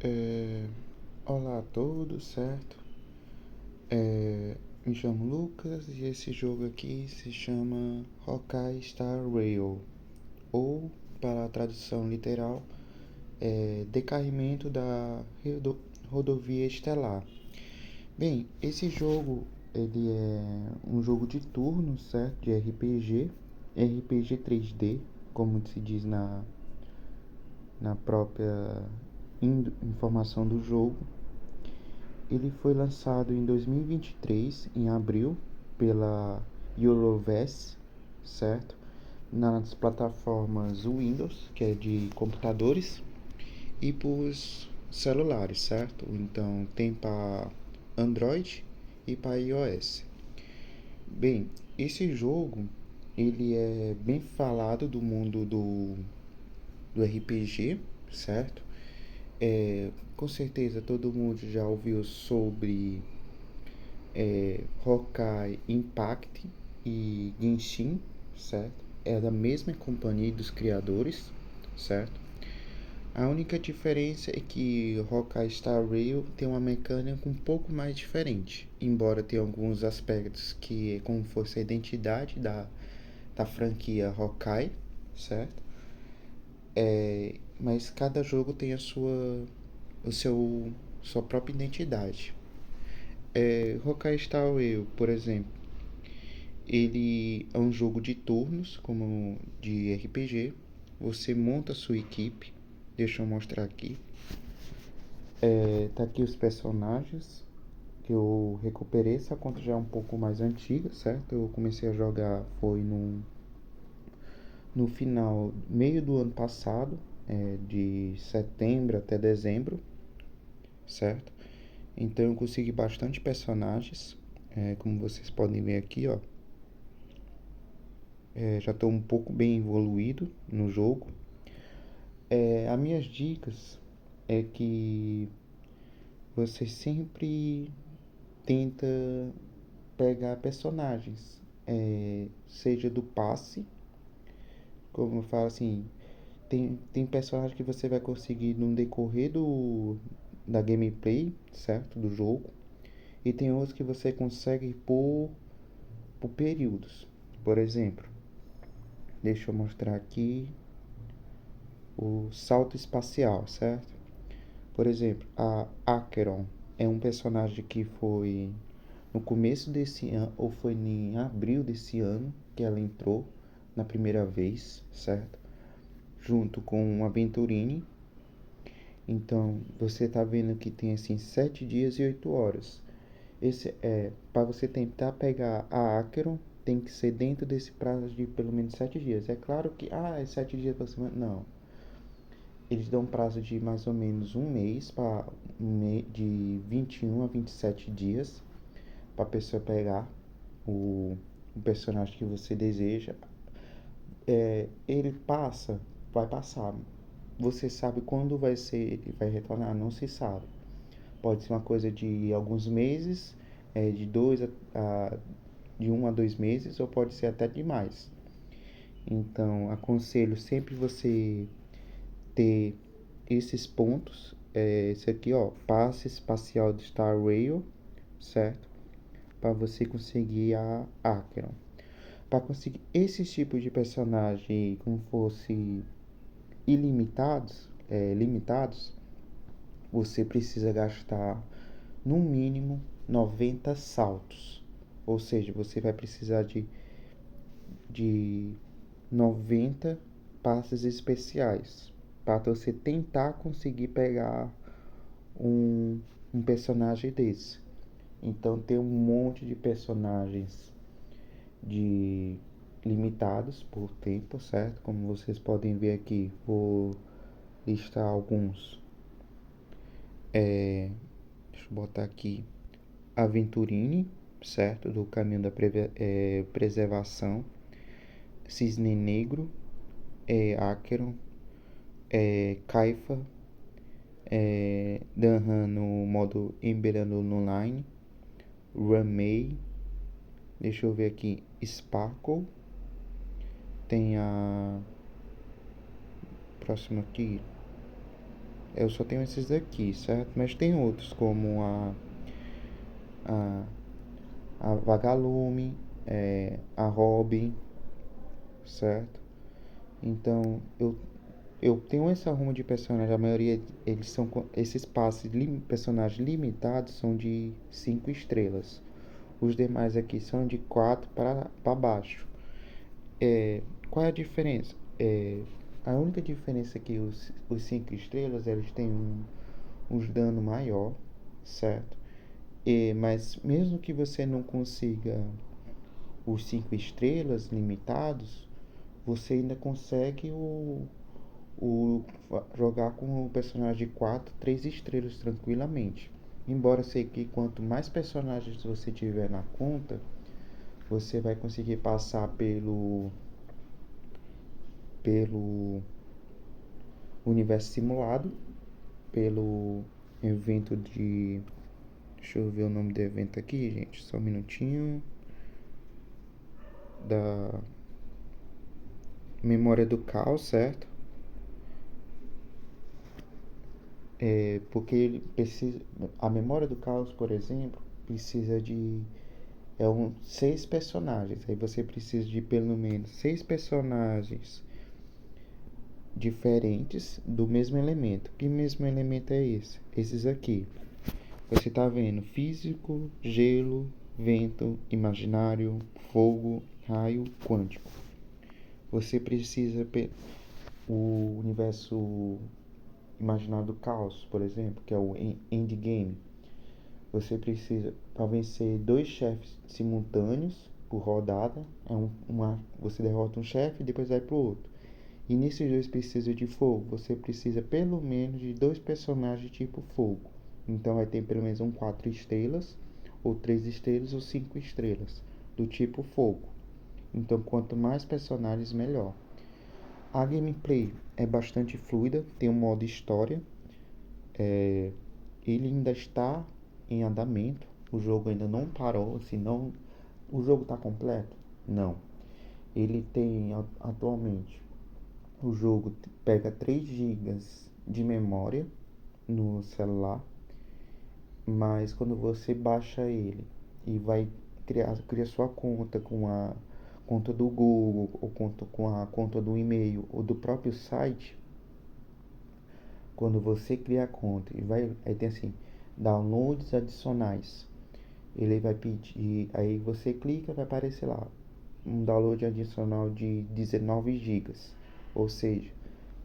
É, Olá a todos, certo? Me chamo Lucas e esse jogo aqui se chama Honkai Star Rail, ou, para a tradução literal, Decaimento da Rodovia Estelar. Bem, esse jogo ele é um jogo de turno, certo? De RPG 3D, como se diz na própria informação do jogo. Ele foi lançado em 2023, em abril, pela Eurovest, certo? Nas plataformas Windows, que é de computadores, e para os celulares, certo? Então tem para Android e para iOS. Bem, esse jogo ele é bem falado do mundo do RPG, certo? Com certeza todo mundo já ouviu sobre Honkai Impact e Genshin, certo? É da mesma companhia dos criadores, certo? A única diferença é que Honkai Star Rail tem uma mecânica um pouco mais diferente, embora tenha alguns aspectos que é como fosse a identidade da franquia Honkai, certo? Mas cada jogo tem sua própria identidade. Honkai Star Rail, por exemplo, ele é um jogo de turnos, como de RPG. Você monta a sua equipe. Deixa eu mostrar aqui. Tá aqui os personagens que eu recuperei. Essa conta já é um pouco mais antiga, certo? Eu comecei a jogar foi no final, meio do ano passado, de setembro até dezembro, certo? Então eu consegui bastante personagens, como vocês podem ver aqui, ó. Já estou um pouco bem evoluído no jogo. As minhas dicas é que você sempre tenta pegar personagens, seja do passe, como eu falo assim, tem personagem que você vai conseguir no decorrer da gameplay, certo? Do jogo. E tem outros que você consegue por períodos. Por exemplo, deixa eu mostrar aqui o salto espacial, certo? Por exemplo, a Acheron é um personagem que foi no começo desse ano, ou foi em abril desse ano, que ela entrou na primeira vez, certo? Junto com o Aventurine. Então, você tá vendo que tem assim 7 dias e 8 horas. Esse é para você tentar pegar a Acheron, tem que ser dentro desse prazo de pelo menos 7 dias. É claro que é 7 dias por semana, não. Eles dão um prazo de mais ou menos um mês, de 21 a 27 dias, para a pessoa pegar o personagem que você deseja. Ele vai passar. Você sabe quando vai ser, ele vai retornar? Não se sabe. Pode ser uma coisa de alguns meses, de de 1 a 2 meses, ou pode ser até demais. Então, aconselho sempre você ter esses pontos. Esse aqui, ó, passe espacial de Star Rail, certo? Para você conseguir a Acheron. Para conseguir esses tipos de personagem como fosse limitados, você precisa gastar no mínimo 90 saltos. Ou seja, você vai precisar de 90 passes especiais para você tentar conseguir pegar um, um personagem desse. Então tem um monte de personagens de limitados por tempo, certo? Como vocês podem ver aqui, vou listar alguns. Deixa eu botar aqui Aventurine, certo? Do caminho da preservação. Cisne Negro, Acheron, Kaifa, Danhan no modo Emberando Online, Ramei, deixa eu ver aqui, Sparkle, tem a próxima aqui, Eu só tenho esses daqui, certo? Mas tem outros, como a, a Vagalume, a Robin, certo? Então, eu tenho essa ruma de personagens, a maioria, eles são, esses personagens limitados são de 5 estrelas. Os demais aqui são de 4 para baixo. Qual é a diferença? A única diferença é que os 5 estrelas, eles têm uns dano maior, certo? Mas mesmo que você não consiga os 5 estrelas limitados, você ainda consegue jogar com o personagem de 4, 3 estrelas tranquilamente. Embora sei que quanto mais personagens você tiver na conta, você vai conseguir passar pelo universo simulado, pelo evento de. Deixa eu ver o nome do evento aqui, gente, só um minutinho. Da memória do caos, certo? Porque ele precisa. A memória do caos, por exemplo, precisa de. 6 personagens. Aí você precisa de pelo menos 6 personagens diferentes do mesmo elemento. Que mesmo elemento é esse? Esses aqui. Você tá vendo físico, gelo, vento, imaginário, fogo, raio, quântico. Você precisa o universo imaginário do caos, por exemplo, que é o endgame. Você precisa para vencer 2 chefes simultâneos por rodada. Você derrota um chefe e depois vai pro outro. E nesses dois precisa de fogo. Você precisa pelo menos de 2 personagens tipo fogo. Então vai ter pelo menos 4 estrelas, ou 3 estrelas, ou 5 estrelas, do tipo fogo. Então quanto mais personagens, melhor. A gameplay é bastante fluida, tem um modo história. Ele ainda está em andamento, o jogo ainda não parou, assim, não, o jogo está completo? Não. Ele tem atualmente, o jogo pega 3 gigas de memória no celular, mas quando você baixa ele e vai cria sua conta com a conta do Google, ou conta com a conta do e-mail ou do próprio site, quando você cria a conta e vai, aí tem assim, downloads adicionais. Ele vai pedir, aí você clica, vai aparecer lá um download adicional de 19 gigas, ou seja,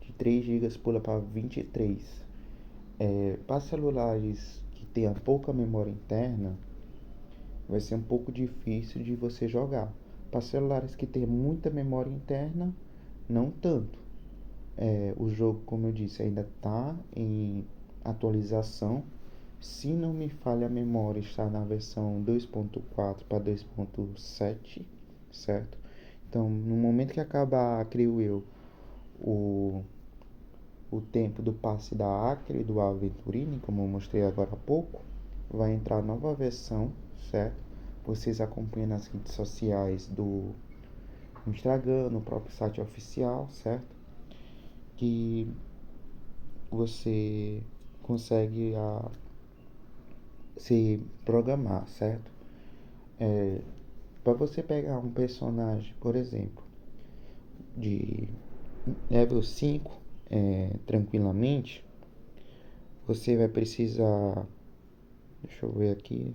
de 3 gigas pula para 23. Para celulares que tenham pouca memória interna, vai ser um pouco difícil de você jogar. Para celulares que têm muita memória interna, não tanto. O jogo, como eu disse, ainda está em atualização. Se não me falha a memória, está na versão 2.4 para 2.7, certo? Então, no momento que acabar, creio eu, o, o tempo do passe da Acre e do Aventurine, como eu mostrei agora há pouco, vai entrar a nova versão, certo? Vocês acompanham nas redes sociais do Instagram, no próprio site oficial, certo? Que você consegue se programar, certo? Para você pegar um personagem, por exemplo, de level 5 tranquilamente, você vai precisar. Deixa eu ver aqui.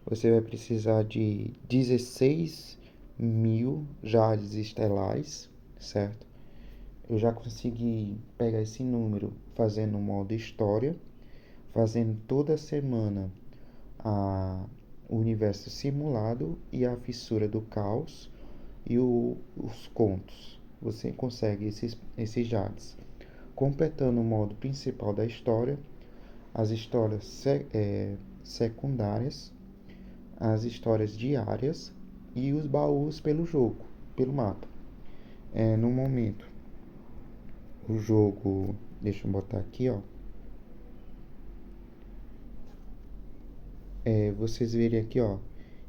Você vai precisar de 16 mil jades estelares, certo? Eu já consegui pegar esse número fazendo um modo história, fazendo toda semana o universo simulado e a fissura do caos e os contos. Você consegue esses jades. Completando o modo principal da história, as histórias secundárias, as histórias diárias e os baús pelo jogo, pelo mapa. No momento, o jogo, deixa eu botar aqui, ó. Vocês verem aqui, ó,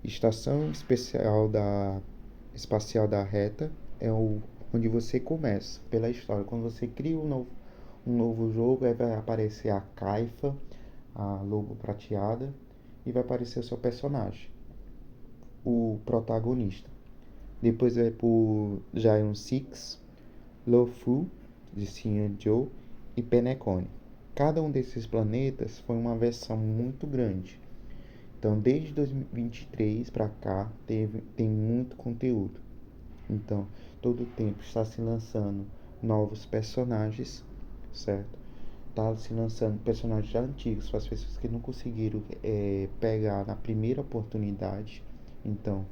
Estação Espacial da Reta é o onde você começa pela história. Quando você cria um novo jogo, aí vai aparecer a Caifa, a lobo prateada, e vai aparecer o seu personagem, o protagonista. Depois vai por Giant Six, Luofu, de Sr. Joe, e Penecone. Cada um desses planetas foi uma versão muito grande. Então, desde 2023 para cá, tem muito conteúdo. Então, todo o tempo está se lançando novos personagens, certo? Está se lançando personagens já antigos para as pessoas que não conseguiram pegar na primeira oportunidade. Então,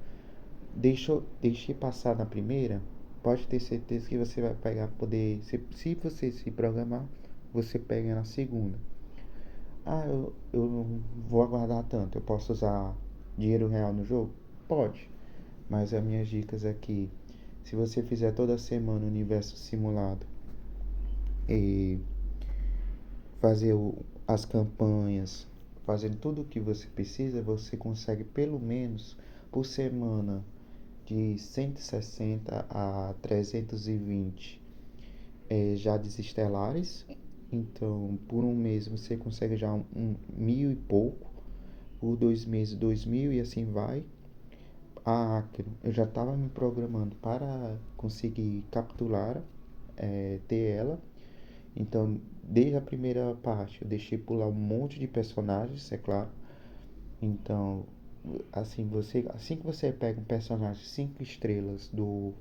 deixe passar na primeira, pode ter certeza que você vai pegar poder. Se você se programar, você pega na segunda. Ah, eu não vou aguardar tanto. Eu posso usar dinheiro real no jogo? Pode. Mas as minhas dicas é que se você fizer toda semana o universo simulado e fazer as campanhas, fazendo tudo o que você precisa, você consegue pelo menos por semana de 160 a 320 jades estelares. Então, por um mês você consegue já mil e pouco, por 2 meses 2000 e assim vai. A Acro, eu já estava me programando para conseguir capturar, ter ela. Então, desde a primeira parte, eu deixei pular um monte de personagens, é claro. Então, assim que você pega um personagem 5 estrelas do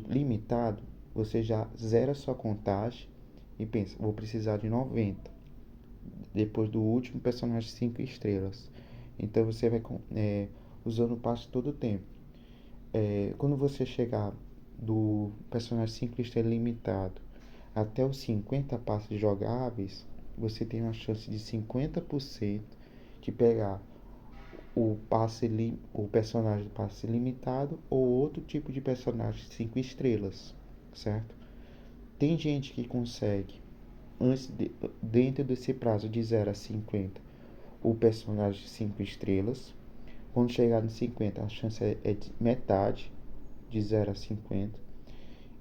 limitado, você já zera sua contagem e pensa, vou precisar de 90 depois do último personagem 5 estrelas. Então você vai usando o passe todo o tempo. Quando você chegar do personagem 5 estrelas limitado até os 50 passes jogáveis, você tem uma chance de 50% de pegar o personagem do passe limitado ou outro tipo de personagem 5 estrelas, certo? Tem gente que consegue, dentro desse prazo de 0 a 50, o personagem 5 estrelas. Quando chegar no 50, a chance é de metade, de 0 a 50.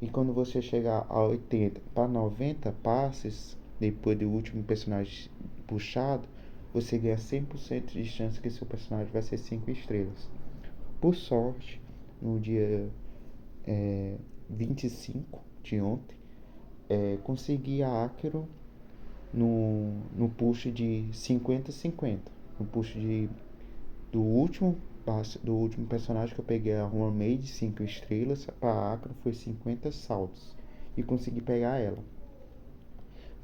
E quando você chegar a 80 para 90 passes, depois do último personagem puxado, você ganha 100% de chance que seu personagem vai ser 5 estrelas. Por sorte, no dia 25 de ontem, consegui a Acro no push de 50-50. No push do último personagem que eu peguei, a Mermaid 5 estrelas, para Acro foi 50 saltos. E consegui pegar ela.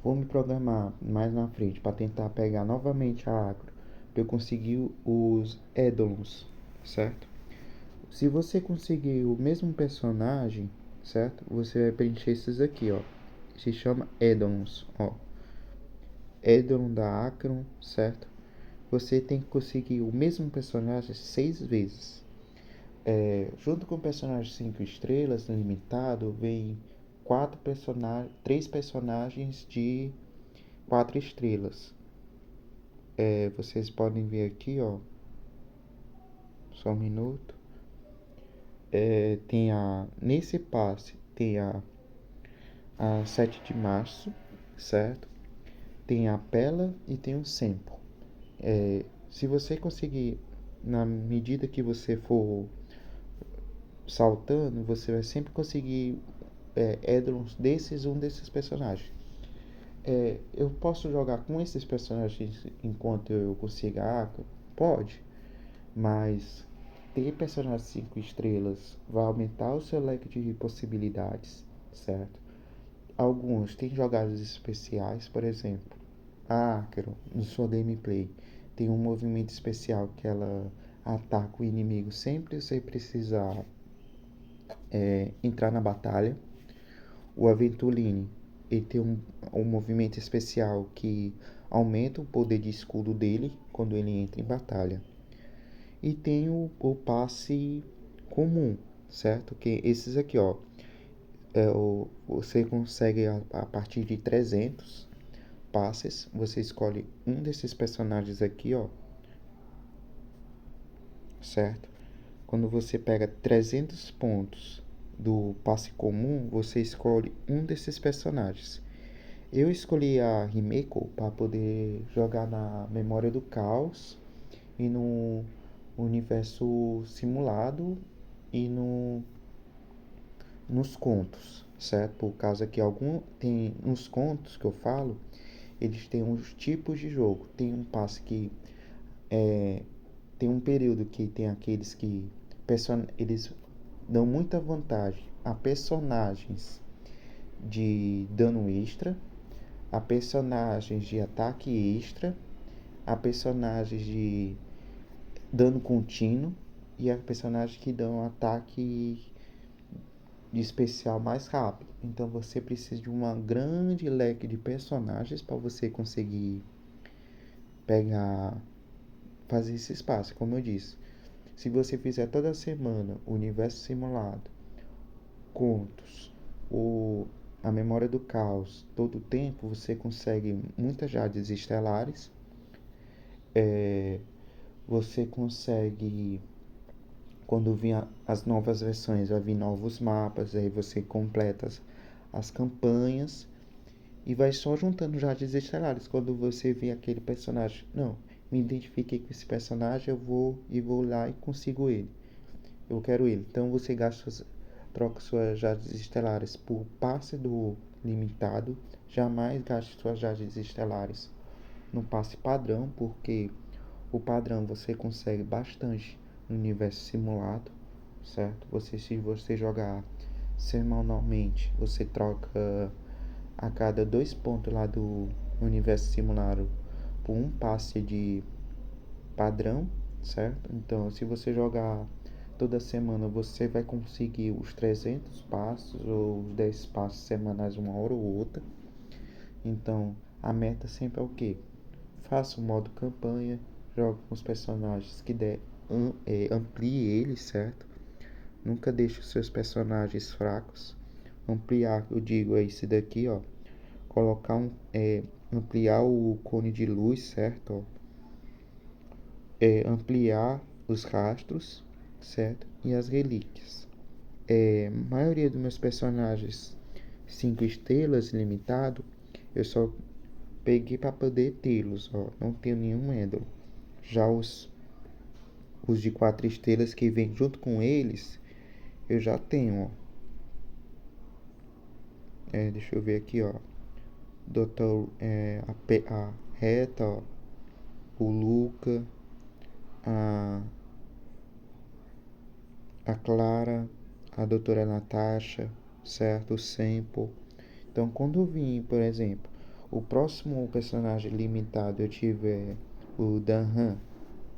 Vou me programar mais na frente para tentar pegar novamente a Acro, para eu conseguir os Eidolons, certo? Se você conseguir o mesmo personagem, certo? Você vai preencher esses aqui, ó. Se chama Eidolons, ó. Eidolon da Acron, certo? Você tem que conseguir o mesmo personagem 6 vezes. Junto com o personagem 5 estrelas limitado, vem 3 personagens de 4 estrelas. Vocês podem ver aqui, ó. Só um minuto. Nesse passe tem a 7 de março, certo? Tem a Pela e tem o Sempo. Se você conseguir, na medida que você for saltando, você vai sempre conseguir Edrons um desses personagens. Eu posso jogar com esses personagens enquanto eu consiga Acro? Pode, mas ter personagens 5 estrelas vai aumentar o seu leque de possibilidades, certo? Alguns têm jogadas especiais, por exemplo, a Acro, no sua gameplay, tem um movimento especial que ela ataca o inimigo sempre que você precisar entrar na batalha. O Aventurini, ele tem um movimento especial que aumenta o poder de escudo dele quando ele entra em batalha. E tem o passe comum, certo? Que esses aqui, ó, você consegue a partir de 300 passes, você escolhe um desses personagens aqui, ó, certo? Quando você pega 300 pontos do passe comum, você escolhe um desses personagens. Eu escolhi a Himeko para poder jogar na Memória do Caos e no universo simulado e nos contos, certo? Por causa que tem uns contos que eu falo, eles têm uns tipos de jogo. Tem um passe que tem um período que tem aqueles que eles dão muita vantagem a personagens de dano extra, a personagens de ataque extra, a personagens de dano contínuo e a personagens que dão ataque de especial mais rápido. Então você precisa de uma grande leque de personagens para você conseguir pegar, fazer esse espaço, como eu disse. Se você fizer toda semana o universo simulado, contos, o, a memória do caos, todo o tempo, você consegue muitas jades estelares. Você consegue, quando vir as novas versões, vai vir novos mapas, aí você completa as campanhas e vai só juntando jades estelares. Quando você vê aquele personagem, não, me identifiquei com esse personagem, eu vou lá e consigo ele. Eu quero ele. Então você troca suas jades estelares por passe do limitado. Jamais gaste suas jades estelares no passe padrão, porque o padrão você consegue bastante no universo simulado, certo? Se você jogar semanalmente, você troca a cada 2 pontos lá do universo simulado por um passe de padrão, certo? Então, se você jogar toda semana, você vai conseguir os 300 passos ou os 10 passos semanais uma hora ou outra. Então, a meta sempre é o quê? Faça o modo campanha, jogue com os personagens que amplie eles, certo? Nunca deixe os seus personagens fracos. Ampliar, eu digo, é esse daqui, ó. Colocar ampliar o cone de luz, certo? Ó. Ampliar os rastros, certo? E as relíquias. A maioria dos meus personagens 5 estrelas limitado, eu só peguei para poder tê-los, ó. Não tenho nenhum ídolo. Já os de 4 estrelas que vem junto com eles, eu já tenho, ó. Deixa eu ver aqui, ó. Doutor, a Reta, ó, o Luca, a, a Clara, a doutora Natasha, certo? O Sample. Então, quando eu vim, por exemplo, o próximo personagem limitado eu tiver o Danhan,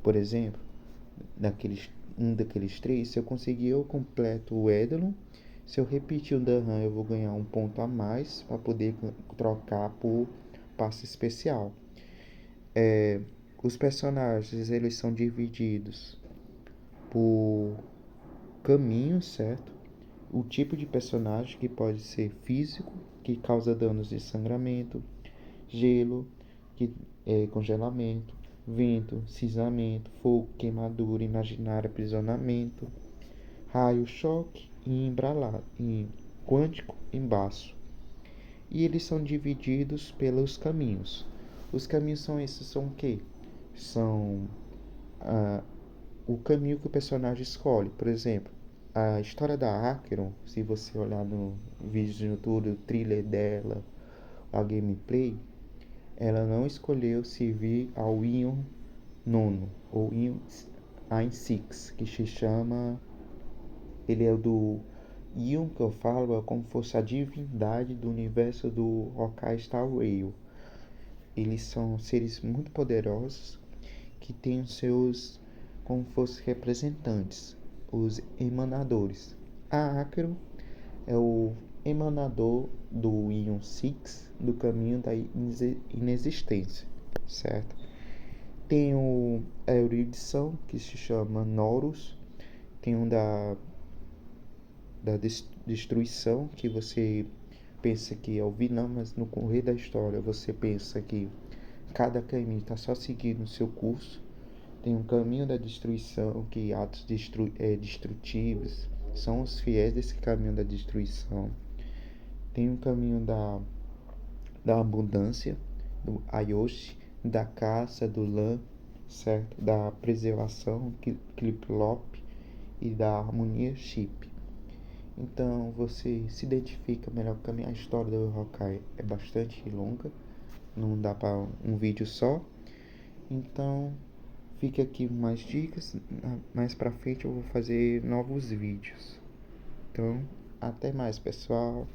por exemplo, um daqueles três, se eu conseguir eu completo o Edelon. Se eu repetir o Danhan, eu vou ganhar um ponto a mais para poder trocar por passe especial. Os personagens eles são divididos por caminhos, certo? O tipo de personagem que pode ser físico, que causa danos de sangramento, gelo, que é congelamento, vento, cisamento, fogo, queimadura, imaginário, aprisionamento, raio, choque e embralado, e quântico, embaço. E eles são divididos pelos caminhos. Os caminhos são o quê? São o caminho que o personagem escolhe. Por exemplo, a história da Acheron, se você olhar no vídeo de YouTube, o thriller dela, a gameplay, ela não escolheu servir ao Ion nono, ou Ion Ein Six, que se chama... Ele é do Ion, que eu falo, é como se fosse a divindade do universo do Honkai Star Rail. Eles são seres muito poderosos que têm os seus como fossem representantes, os emanadores. A Acro é o emanador do Ion Six, do caminho da inexistência, certo? Tem a erudição, que se chama Norus. Tem um da destruição, que você pensa que é o vilão, mas no correr da história você pensa que cada caminho está só seguindo o seu curso. Tem um caminho da destruição, que atos destrutivos são os fiéis desse caminho da destruição. Tem o caminho da abundância, do Ayoshi, da caça, do lã, certo? Da preservação, Clip-Clop, e da harmonia, Chip. Então você se identifica melhor com a minha história do Hawkeye. É bastante longa, não dá para um vídeo só. Então fica aqui mais dicas. Mais pra frente eu vou fazer novos vídeos. Então até mais, pessoal.